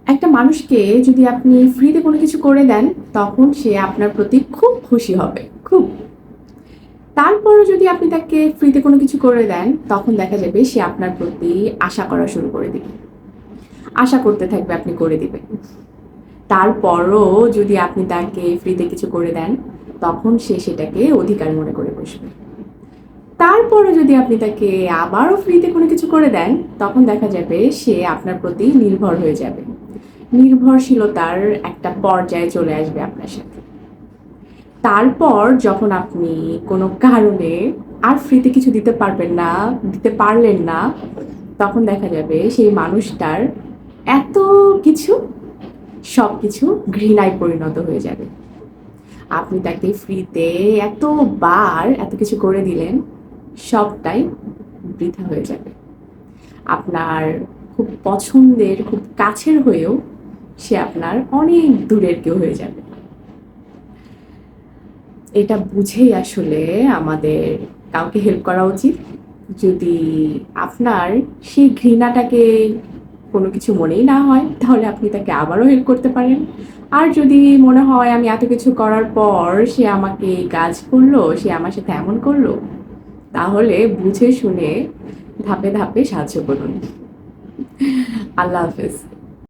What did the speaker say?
একটা মানুষকে যদি আপনি ফ্রিতে কোনো কিছু করে দেন, তখন সে আপনার প্রতি খুব খুশি হবে, খুব। তারপরও যদি আপনি তাকে ফ্রিতে কোনো কিছু করে দেন, তখন দেখা যাবে সে আপনার প্রতি আশা করা শুরু করে দিবে। আশা করতে থাকবে আপনি করে দিবেন। তারপরও যদি আপনি তাকে ফ্রিতে কিছু করে দেন, তখন সে সেটাকে অধিকার মনে করে বসবে। তারপরও যদি আপনি তাকে আবারও ফ্রিতে কোনো কিছু করে দেন, তখন দেখা যাবে সে আপনার প্রতি নির্ভর হয়ে যাবে। নির্ভরশীলতার একটা পর্যায়ে চলে আসবে আপনার সাথে। তারপর যখন আপনি কোনো কারণে আর ফ্রিতে কিছু দিতে পারবেন না, দিতে পারলেন না, তখন দেখা যাবে সেই মানুষটার এত কিছু, সবকিছু ঘৃণায় পরিণত হয়ে যাবে। আপনি তাকে ফ্রিতে এতবার এত কিছু করে দিলেন, সবটাই বৃথা হয়ে যাবে। আপনার খুব পছন্দের, খুব কাছের হয়েও সে আপনার অনেক দূরের কেউ হয়ে যাবে। এটা বুঝেই আসলে আমাদের কাউকে হেল্প করা উচিত। যদি আপনার সেই ঘৃণাটাকে কোনো কিছু মনেই না হয়, তাহলে আপনি তাকে আবারও হেল্প করতে পারেন। আর যদি মনে হয় আমি এত কিছু করার পর সে আমাকে এই কাজ করলো, সে আমার সাথে এমন করলো, তাহলে বুঝে শুনে ধাপে ধাপে সাহায্য করুন। আল্লাহ হাফেজ।